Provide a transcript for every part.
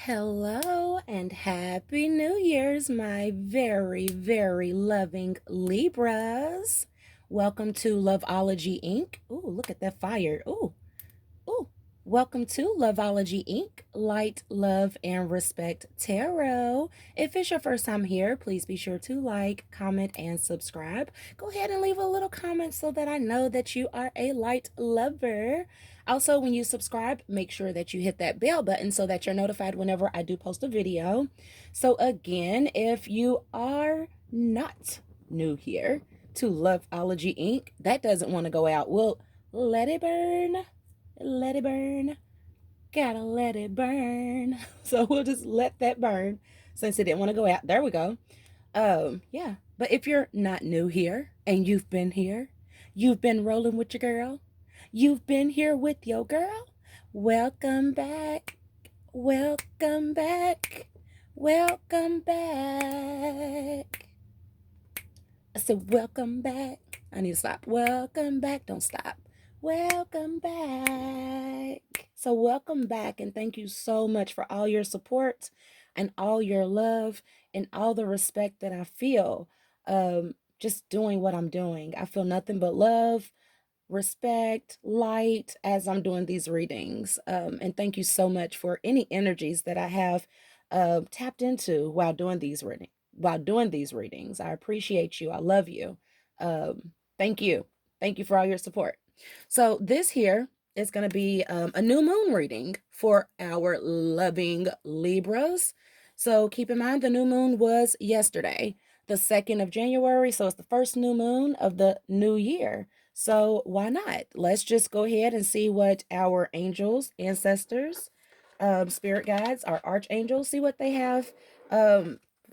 Hello and happy New Year's, my very, very loving Libras. Welcome to Loveology Ink. Ooh, look at that fire. Ooh, ooh. Welcome to Loveology Ink, Light, Love, and Respect Tarot. If it's your first time here, please be sure to like, comment, and subscribe. Go ahead and leave a little comment so that I know that you are a light lover. Also, when you subscribe, make sure that you hit that bell button so that you're notified whenever I do post a video. So again, if you are not new here to Loveology Ink, that doesn't want to go out, well, let it burn. Let it burn. Gotta let it burn. So we'll just let that burn since it didn't want to go out. There we go. Yeah. But if you're not new here and you've been rolling with your girl, you've been here with your girl, welcome back. Welcome back. Welcome back. I said, welcome back. I need to stop. Welcome back. Don't stop. Welcome back. So, welcome back, and thank you so much for all your support and all your love and all the respect that I feel. Just doing what I'm doing. I feel nothing but love, respect, light as I'm doing these readings. And thank you so much for any energies that I have tapped into while doing these readings. I appreciate you. I love you. Thank you. Thank you for all your support. So this here is going to be a new moon reading for our loving Libras. So keep in mind the new moon was yesterday, the 2nd of January. So it's the first new moon of the new year. So why not? Let's just go ahead and see what our angels, ancestors, spirit guides, our archangels, see what they have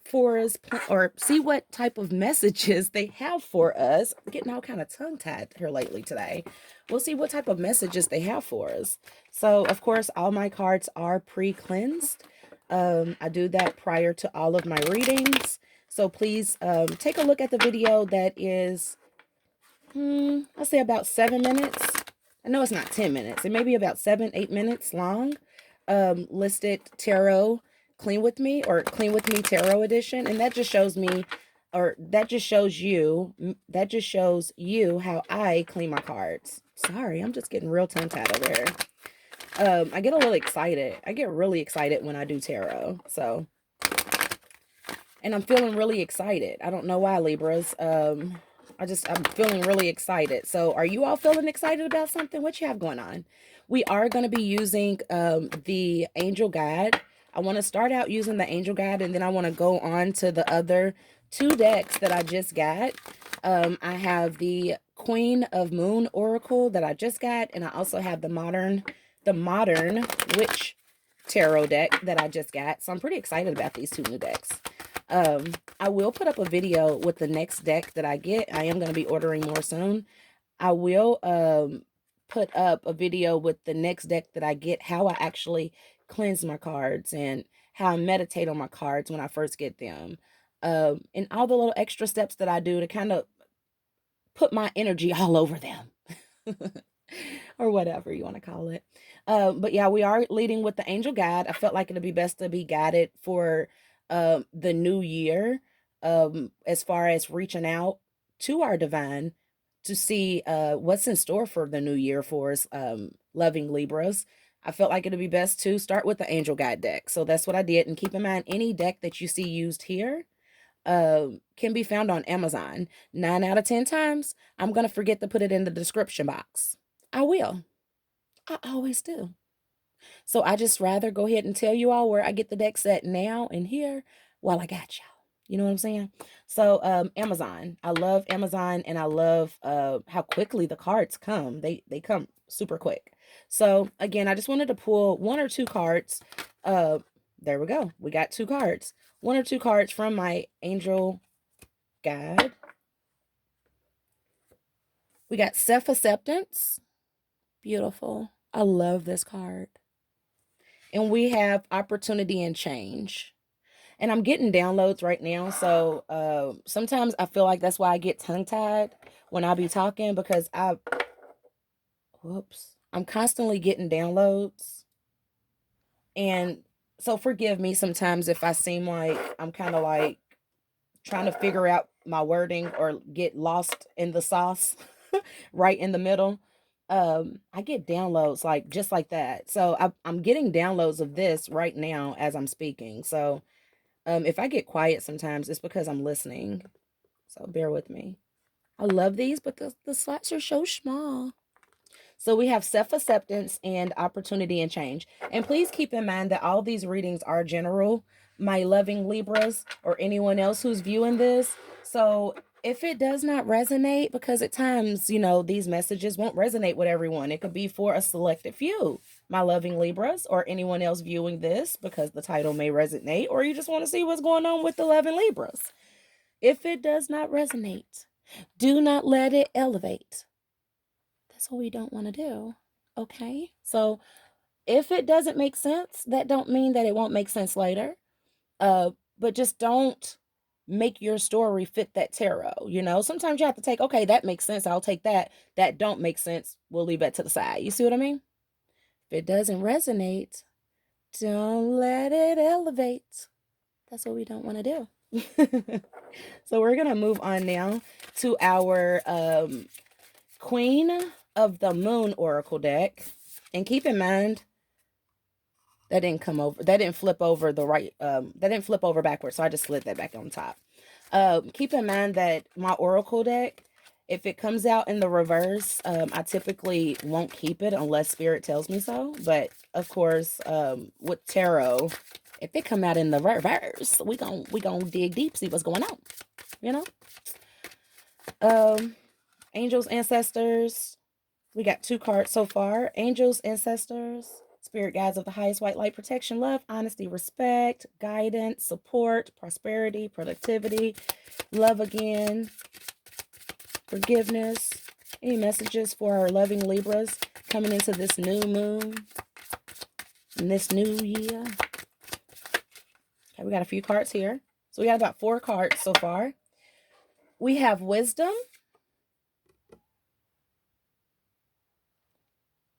for us, or see what type of messages they have for us. I'm getting all kind of tongue-tied here lately today. We'll see what type of messages they have for us. So, of course, all my cards are pre-cleansed. I do that prior to all of my readings. So please take a look at the video that is, I'll say about 7 minutes. I know it's not 10 minutes. It may be about 7-8 minutes long. Listed tarot clean with me, or clean with me tarot edition, and that just shows me, or that just shows you how I clean my cards. Sorry, I'm just getting real tongue-tied over here. I get a little excited. I get really excited when I do tarot. So, and I'm feeling really excited. I don't know why, Libras. I'm feeling really excited. So are you all feeling excited about something? What you have going on? We are going to be using the angel guide. I want to start out using the angel guide, and then I want to go on to the other 2 decks that I just got. I have the Queen of Moon Oracle that I just got, and I also have the modern Witch Tarot deck that I just got. So I'm pretty excited about these 2 new decks. I will put up a video with the next deck that I get. I am going to be ordering more soon. I will put up a video with the next deck that I get, how I actually cleanse my cards and how I meditate on my cards when I first get them. And all the little extra steps that I do to kind of put my energy all over them. Or whatever you want to call it. But yeah, we are leading with the angel guide. I felt like it'd be best to be guided for the new year, as far as reaching out to our divine to see what's in store for the new year for us, loving Libras. I felt like it'd be best to start with the angel guide deck. So that's what I did. And keep in mind, any deck that you see used here can be found on Amazon. 9 out of 10 times, I'm going to forget to put it in the description box. I will. I always do. So I just rather go ahead and tell you all where I get the deck set now and here while I got y'all. You know what I'm saying? So Amazon. I love Amazon, and I love how quickly the cards come. They come super quick. So again, I just wanted to pull 1 or 2 cards. There we go. We got 2 cards. 1 or 2 cards from my angel guide. We got self-acceptance. Beautiful. I love this card. And we have opportunity and change. And I'm getting downloads right now. So sometimes I feel like that's why I get tongue-tied when I be talking, because I'm constantly getting downloads. And So forgive me sometimes if I seem like I'm kind of like trying to figure out my wording or get lost in the sauce right in the middle. I get downloads like just like that. So I'm getting downloads of this right now as I'm speaking. So if I get quiet sometimes, it's because I'm listening. So bear with me. I love these, but the slots are so small. So we have self-acceptance and opportunity and change. And please keep in mind that all these readings are general, my loving Libras or anyone else who's viewing this. So if it does not resonate, because at times, you know, these messages won't resonate with everyone. It could be for a selected few, my loving Libras or anyone else viewing this because the title may resonate, or you just want to see what's going on with the loving Libras. If it does not resonate, do not let it elevate. That's what we don't want to do. Okay? So if it doesn't make sense, that don't mean that it won't make sense later. But just don't make your story fit that tarot. You know, sometimes you have to take, okay, that makes sense. I'll take that. That don't make sense. We'll leave that to the side. You see what I mean? If it doesn't resonate, don't let it elevate. That's what we don't want to do. So we're going to move on now to our Queen of the Moon Oracle deck. And keep in mind, that didn't come over, that didn't flip over the right, that didn't flip over backwards. So I just slid that back on top. Keep in mind that my Oracle deck, if it comes out in the reverse, I typically won't keep it unless Spirit tells me so. But of course, with tarot, if it come out in the reverse, we gonna dig deep, see what's going on, you know? Angels, ancestors. We got 2 cards so far. Angels, ancestors, spirit guides of the highest white light, protection, love, honesty, respect, guidance, support, prosperity, productivity, love again, forgiveness. Any messages for our loving Libras coming into this new moon and this new year? Okay, we got a few cards here. So we got about 4 cards so far. We have wisdom.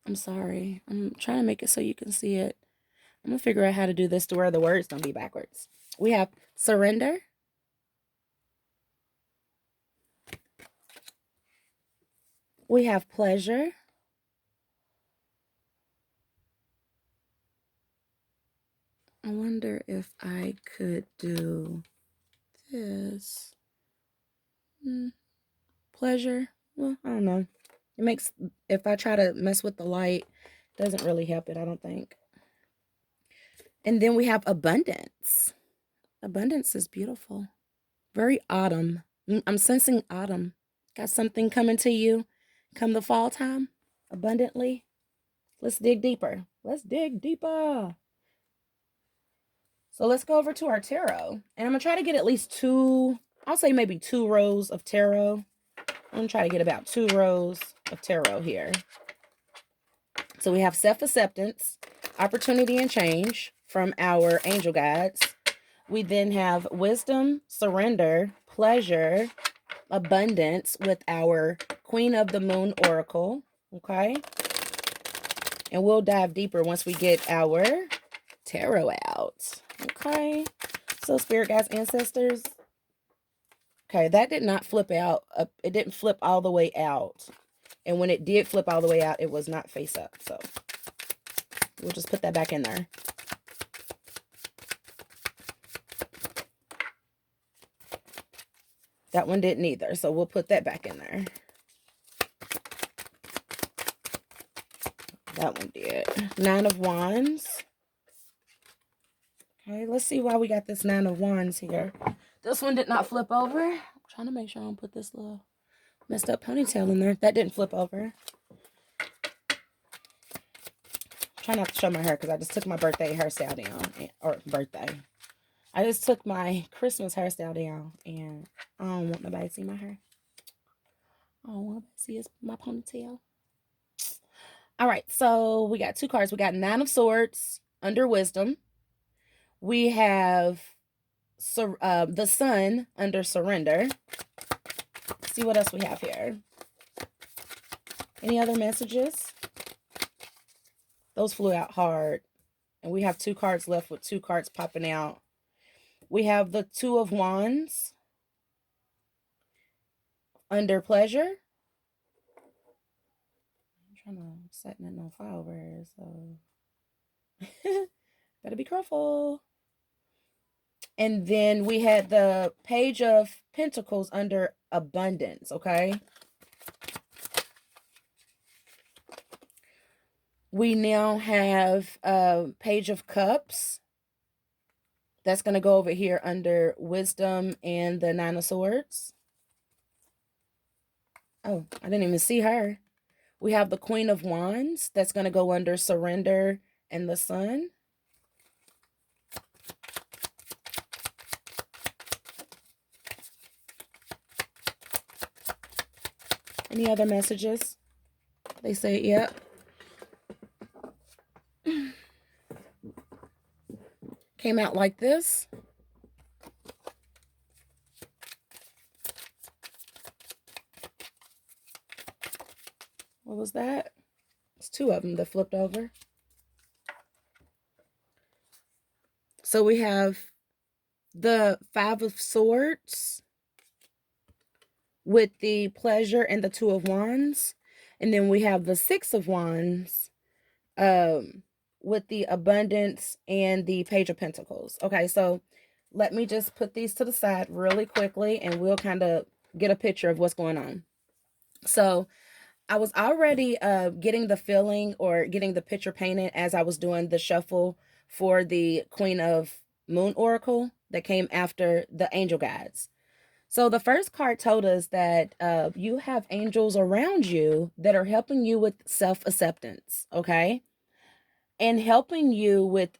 I'm sorry. I'm trying to make it so you can see it. I'm going to figure out how to do this to where the words don't be backwards. We have surrender. We have pleasure. I wonder if I could do this. Pleasure. Well, I don't know. It makes, if I try to mess with the light, it doesn't really help it, I don't think. And then we have abundance. Abundance is beautiful. Very autumn. I'm sensing autumn. Got something coming to you come the fall time abundantly. Let's dig deeper. Let's dig deeper. So let's go over to our tarot. And I'm going to try to get at least 2, I'll say maybe 2 rows of tarot. I'm going to try to get about 2 rows of tarot here. So we have self-acceptance, opportunity and change from our angel guides. We then have wisdom, surrender, pleasure, abundance with our Queen of the Moon Oracle. Okay. And we'll dive deeper once we get our tarot out. Okay. So spirit guides, ancestors. Okay, that did not flip out. It didn't flip all the way out. And when it did flip all the way out, it was not face up. So we'll just put that back in there. That one didn't either. So we'll put that back in there. That one did. 9 of Wands. Okay, let's see why we got this 9 of Wands here. This one did not flip over. I'm trying to make sure I don't put this little messed up ponytail in there. That didn't flip over. Try not to show my hair because I just took my birthday hairstyle down. I just took my Christmas hairstyle down and I don't want nobody to see my hair. I don't want to see my ponytail. All right, so we got 2 cards. We got 9 of Swords under wisdom. We have the Sun under surrender. Let's see what else we have here. Any other messages? Those flew out hard. And we have 2 cards left with 2 cards popping out. We have the Two of Wands under pleasure. I'm trying to set that on fire over here, so better be careful. And then we had the Page of Pentacles under abundance, okay? We now have Page of Cups. That's going to go over here under wisdom and the Nine of Swords. Oh, I didn't even see her. We have the Queen of Wands. That's going to go under surrender and the Sun. Any other messages? They say, yep. Came out like this. What was that? It's 2 of them that flipped over. So we have the Five of Swords with the pleasure and the Two of Wands. And then we have the Six of Wands with the abundance and the Page of Pentacles. Okay, so let me just put these to the side really quickly and we'll kind of get a picture of what's going on. So I was already getting the feeling or getting the picture painted as I was doing the shuffle for the Queen of Moon Oracle that came after the angel guides. So the first card told us that you have angels around you that are helping you with self-acceptance, okay? And helping you with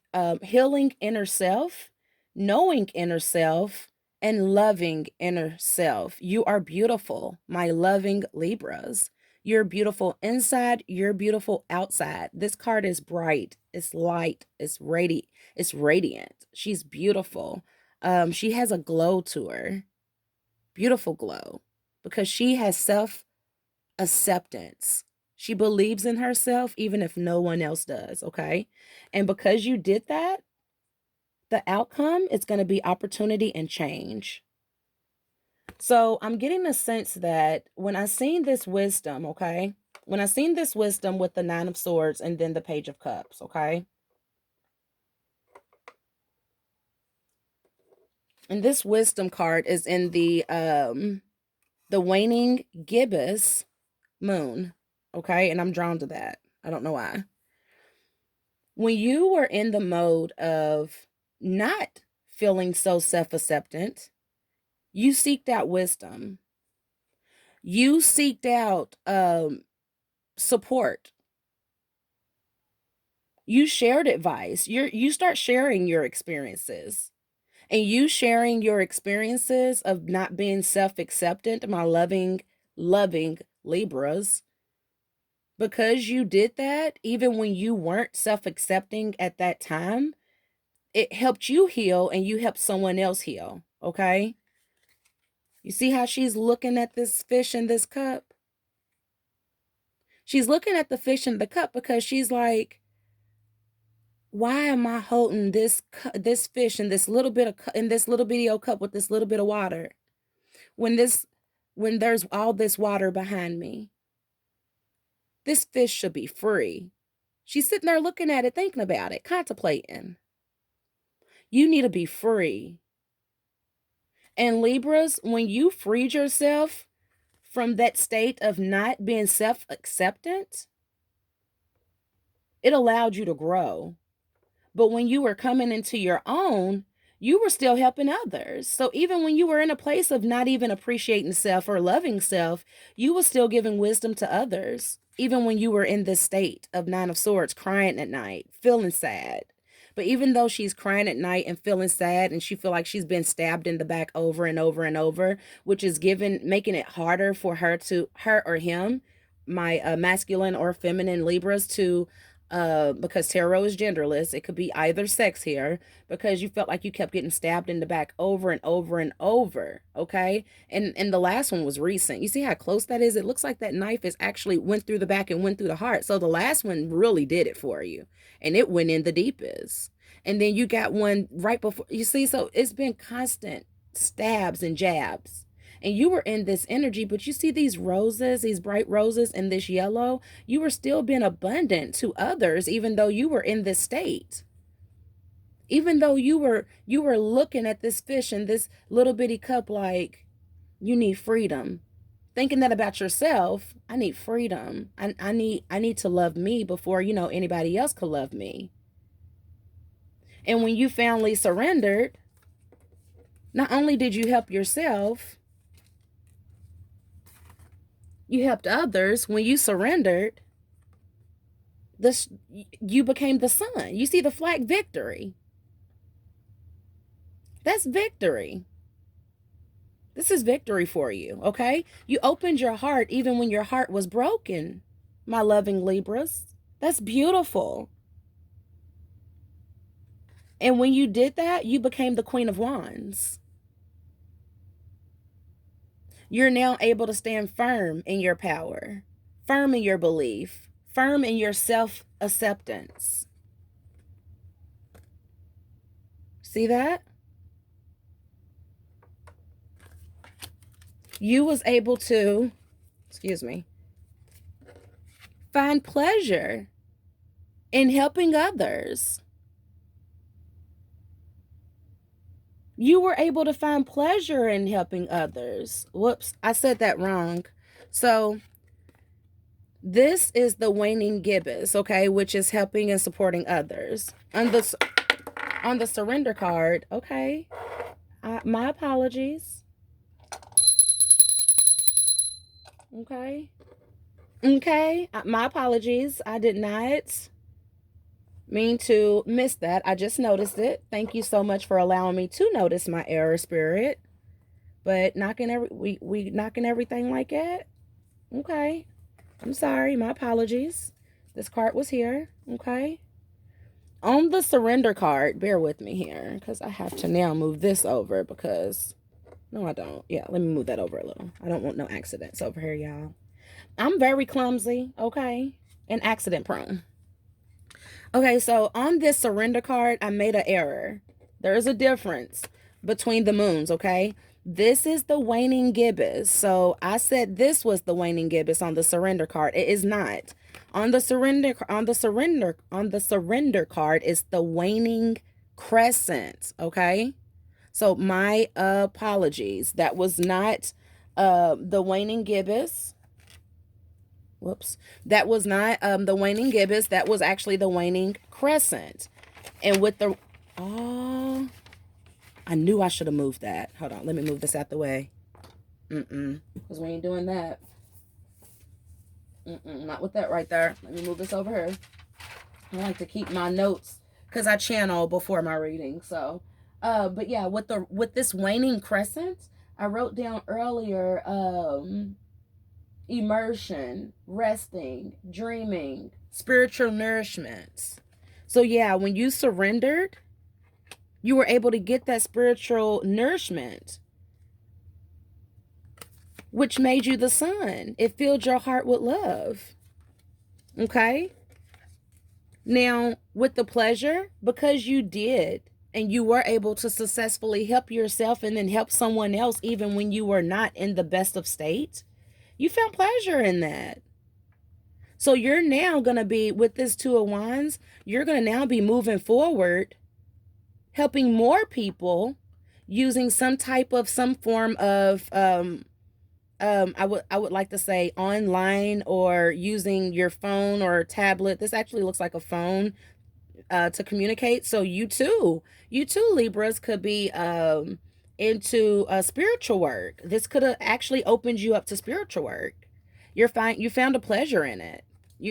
healing inner self, knowing inner self, and loving inner self. You are beautiful, my loving Libras. You're beautiful inside, you're beautiful outside. This card is bright, it's light, it's radiant. She's beautiful. She has a glow to her. Beautiful glow, because she has self-acceptance. She believes in herself even if no one else does, okay? And because you did that, the outcome is going to be opportunity and change. So I'm getting the sense that when I seen this wisdom, okay? When I seen this wisdom with the Nine of Swords and then the Page of Cups, okay? And this wisdom card is in the waning gibbous moon, okay? And I'm drawn to that. I don't know why. When you were in the mode of not feeling so self-acceptant, you seeked out wisdom. You seeked out support. You shared advice. You start sharing your experiences. And you sharing your experiences of not being self-acceptant, my loving Libras, because you did that, even when you weren't self-accepting at that time, it helped you heal and you helped someone else heal, okay? You see how she's looking at this fish in this cup? She's looking at the fish in the cup because she's like, why am I holding this fish in this little bitty old cup with this little bit of water when there's all this water behind me? This fish should be free. She's sitting there looking at it, thinking about it, contemplating. You need to be free. And Libras, when you freed yourself from that state of not being self-acceptant, it allowed you to grow. But when you were coming into your own, you were still helping others. So even when you were in a place of not even appreciating self or loving self, you were still giving wisdom to others. Even when you were in this state of Nine of Swords, crying at night, feeling sad. But even though she's crying at night and feeling sad and she feel like she's been stabbed in the back over and over and over, which is making it harder for her or him, my masculine or feminine Libras, to because tarot is genderless. It could be either sex here, because you felt like you kept getting stabbed in the back over and over and over. Okay. And the last one was recent. You see how close that is? It looks like that knife is actually went through the back and went through the heart. So the last one really did it for you, and it went in the deepest. And then you got one right before, you see, so it's been constant stabs and jabs. And you were in this energy, but you see these roses, these bright roses, and this yellow, you were still being abundant to others, even though you were in this state. Even though you were looking at this fish in this little bitty cup like, you need freedom. Thinking that about yourself, I need freedom. I need to love me before, anybody else could love me. And when you finally surrendered, not only did you help yourself, you helped others. When you surrendered, you became the sun. You see the flag, victory. That's victory. This is victory for you, okay? You opened your heart even when your heart was broken, my loving Libras. That's beautiful. And when you did that, you became the Queen of Wands. You're now able to stand firm in your power, firm in your belief, firm in your self-acceptance. See that? You was able to, find pleasure in helping others. You were able to find pleasure in helping others. Whoops, I said that wrong. So this is the waning gibbous, okay, which is helping and supporting others. On the surrender card, okay, my apologies. Okay, my apologies. I did not mean to miss that. I just noticed it. Thank you so much for allowing me to notice my error, Spirit. But we knocking everything like that. Okay, I'm sorry. My apologies. This card was here. Okay. On the surrender card, bear with me here, because I have to now move this over, because no, I don't. Yeah, let me move that over a little. I don't want no accidents over here, y'all. I'm very clumsy, okay, and accident prone. Okay, so on this surrender card, I made an error. There's a difference between the moons, okay? This is the waning gibbous. So I said this was the waning gibbous on the surrender card. It is not. On the surrender card is the waning crescent, okay? So my apologies. That was not the waning gibbous. Whoops. That was not the waning gibbous. That was actually the waning crescent. And with the... Oh, I knew I should have moved that. Hold on. Let me move this out the way. Because we ain't doing that. Not with that right there. Let me move this over here. I like to keep my notes because I channel before my reading. So, but yeah, with this waning crescent, I wrote down earlier, immersion, resting, dreaming, spiritual nourishment. So yeah, when you surrendered, you were able to get that spiritual nourishment, which made you the sun. It filled your heart with love. Okay? Now, with the pleasure, because you did, and you were able to successfully help yourself and then help someone else even when you were not in the best of state, you found pleasure in that. So you're now going to be, with this Two of Wands, you're going to now be moving forward, helping more people using some form of, I would like to say online, or using your phone or tablet. This actually looks like a phone to communicate. So you too, Libras, could be into spiritual work. This could have actually opened you up to spiritual work. You found a pleasure in it.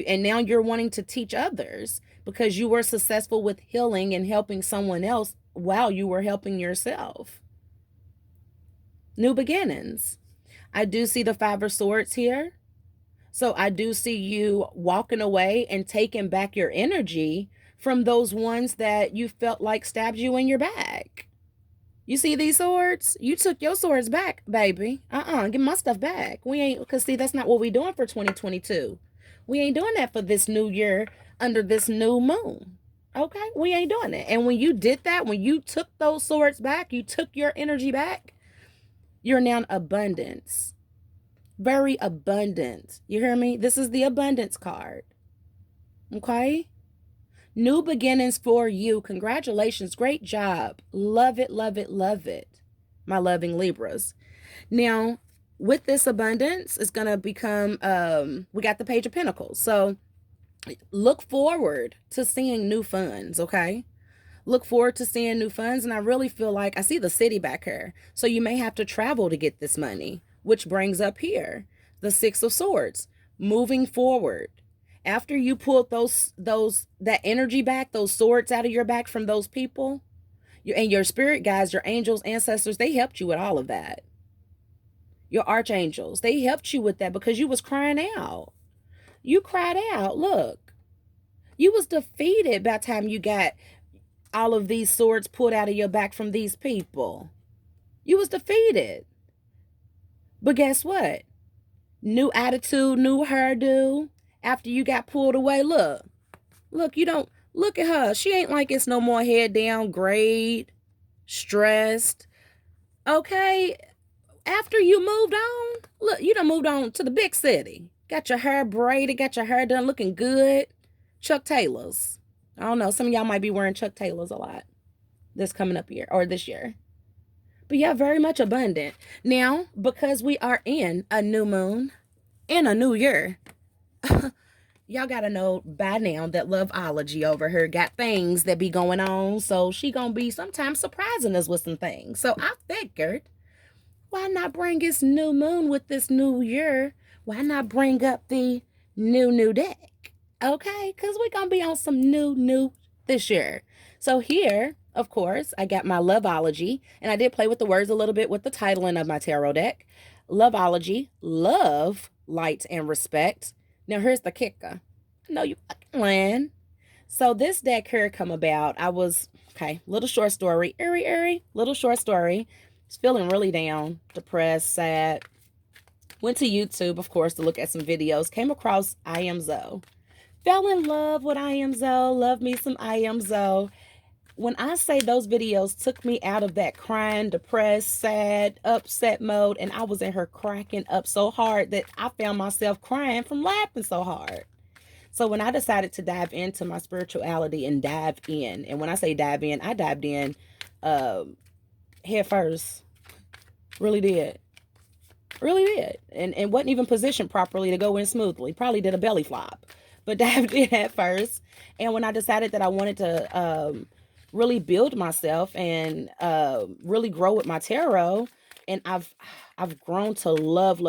And now you're wanting to teach others because you were successful with healing and helping someone else while you were helping yourself. New beginnings. I do see the Five of Swords here. So I do see you walking away and taking back your energy from those ones that you felt like stabbed you in your back. You see these swords? You took your swords back, baby. Give my stuff back. We ain't, because see, that's not what we doing for 2022. We ain't doing that for this new year under this new moon. Okay? We ain't doing it. And when you did that, when you took those swords back, you took your energy back, you're now abundance. Very abundant. You hear me? This is the abundance card. Okay? New beginnings for you. Congratulations. Great job. Love it, love it, love it, my loving Libras. Now, with this abundance, it's going to become, we got the Page of Pentacles. So look forward to seeing new funds, okay? Look forward to seeing new funds. And I really feel like I see the city back here. So you may have to travel to get this money, which brings up here the Six of Swords. Moving forward. After you pulled that energy back, those swords out of your back from those people, and your spirit guides, your angels, ancestors, they helped you with all of that. Your archangels, they helped you with that because you was crying out. You cried out. Look, you was defeated by the time you got all of these swords pulled out of your back from these people. You was defeated. But guess what? New attitude, new hairdo. After you got pulled away, look, you don't look at her. She ain't like it's no more head down, grade, stressed. Okay. After you moved on, look, you done moved on to the big city. Got your hair braided, got your hair done looking good. Chuck Taylors. I don't know. Some of y'all might be wearing Chuck Taylors a lot this coming up year or this year. But yeah, very much abundant. Now, because we are in a new moon and a new year, y'all gotta know by now that Loveology over here got things that be going on. So she gonna be sometimes surprising us with some things. So I figured, why not bring this new moon with this new year? Why not bring up the new deck? Okay, because we're gonna be on some new this year. So here, of course, I got my Loveology, and I did play with the words a little bit with the titling of my tarot deck. Loveology, love, light, and respect. Now here's the kicker. No, you fucking lying. So this deck here come about. I was, okay, little short story. Little short story. Was feeling really down, depressed, sad. Went to YouTube, of course, to look at some videos. Came across I Am Zoe. Fell in love with I Am Zoe. Love me some I Am Zoe. When I say those videos took me out of that crying, depressed, sad, upset mode, and I was in her cracking up so hard that I found myself crying from laughing so hard. So when I decided to dive into my spirituality and dive in, and when I say dive in, I dived in head first. Really did. Really did. And wasn't even positioned properly to go in smoothly. Probably did a belly flop, but dived in head first. And when I decided that I wanted to really build myself and really grow with my tarot, and I've grown to love.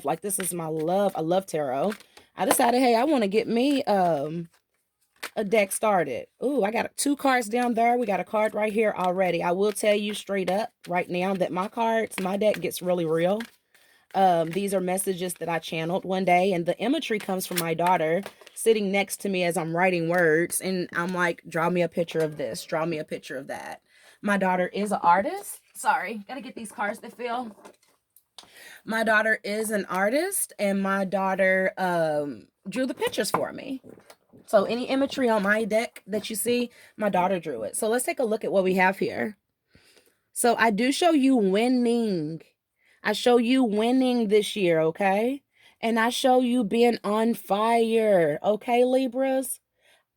Like, this is my love. I love tarot. I decided, hey, I want to get me a deck started. Ooh, I got 2 cards down there. We got a card right here already. I will tell you straight up right now that my deck gets really real. These are messages that I channeled one day, and the imagery comes from my daughter sitting next to me as I'm writing words, and I'm like, draw me a picture of this, draw me a picture of that. My daughter is an artist. Sorry, gotta get these cards to fill. My daughter is an artist, and my daughter drew the pictures for me. So any imagery on my deck that you see, my daughter drew it. So let's take a look at what we have here. So I do show you winning. I show you winning this year, okay? And I show you being on fire, okay, Libras?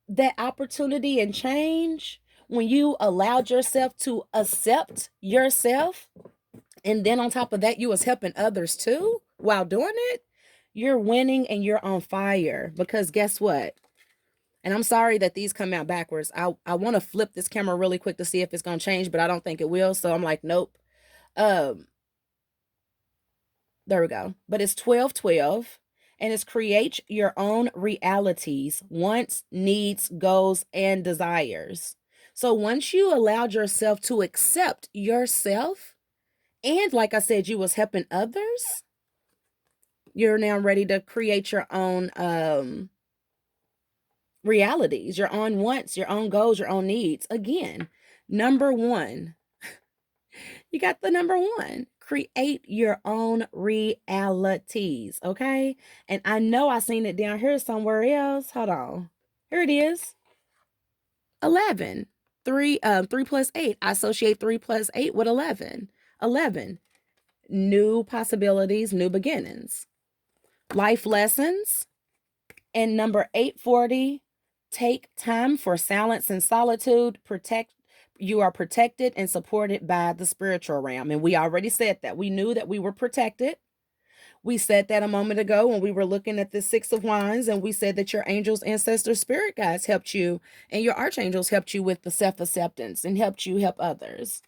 That opportunity and change, when you allowed yourself to accept yourself, and then on top of that, you was helping others too while doing it, you're winning and you're on fire. Because guess what? And I'm sorry that these come out backwards. I want to flip this camera really quick to see if it's going to change, but I don't think it will. So I'm like, nope. There we go. But it's 12-12, and it's create your own realities, wants, needs, goals, and desires. So once you allowed yourself to accept yourself, and like I said, you was helping others, You're now ready to create your own realities, your own wants, your own goals, your own needs. Again, number one, you got the number one. Create your own realities, okay? And I know I seen it down here somewhere else. Hold on. Here it is. 11. 3 plus 8. I associate 3 plus 8 with 11. 11. New possibilities, new beginnings. Life lessons. And number 840, take time for silence and solitude. You are protected and supported by the spiritual realm. And we already said that. We knew that we were protected. We said that a moment ago when we were looking at the Six of Wands, and we said that your angels, ancestors, spirit guides helped you, and your archangels helped you with the self-acceptance and helped you help others.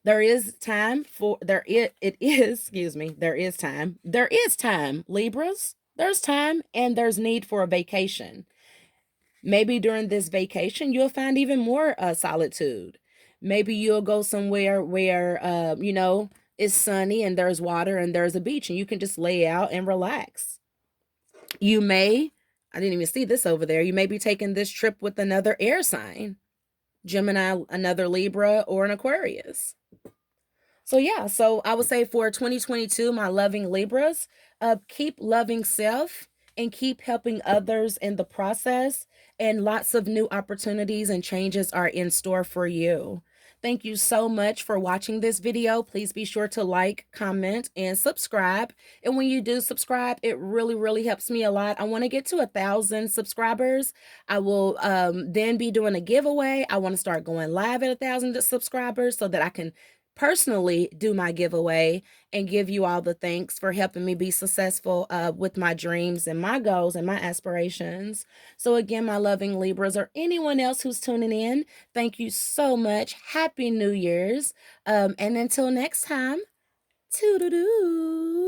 There is time for there is time, Libras. There's time and there's need for a vacation. Maybe during this vacation, you'll find even more solitude. Maybe you'll go somewhere where, it's sunny and there's water and there's a beach and you can just lay out and relax. I didn't even see this over there. You may be taking this trip with another air sign, Gemini, another Libra, or an Aquarius. So yeah, so I would say for 2022, my loving Libras, keep loving self and keep helping others in the process. And lots of new opportunities and changes are in store for you. Thank you so much for watching this video. Please be sure to like, comment, and subscribe. And when you do subscribe, it really, really helps me a lot. I want to get to 1,000 subscribers. I will then be doing a giveaway. I want to start going live at 1,000 subscribers so that I can personally do my giveaway and give you all the thanks for helping me be successful with my dreams and my goals and my aspirations. So again, my loving Libras or anyone else who's tuning in, thank you so much. Happy New Year's. And until next time, toodaloo.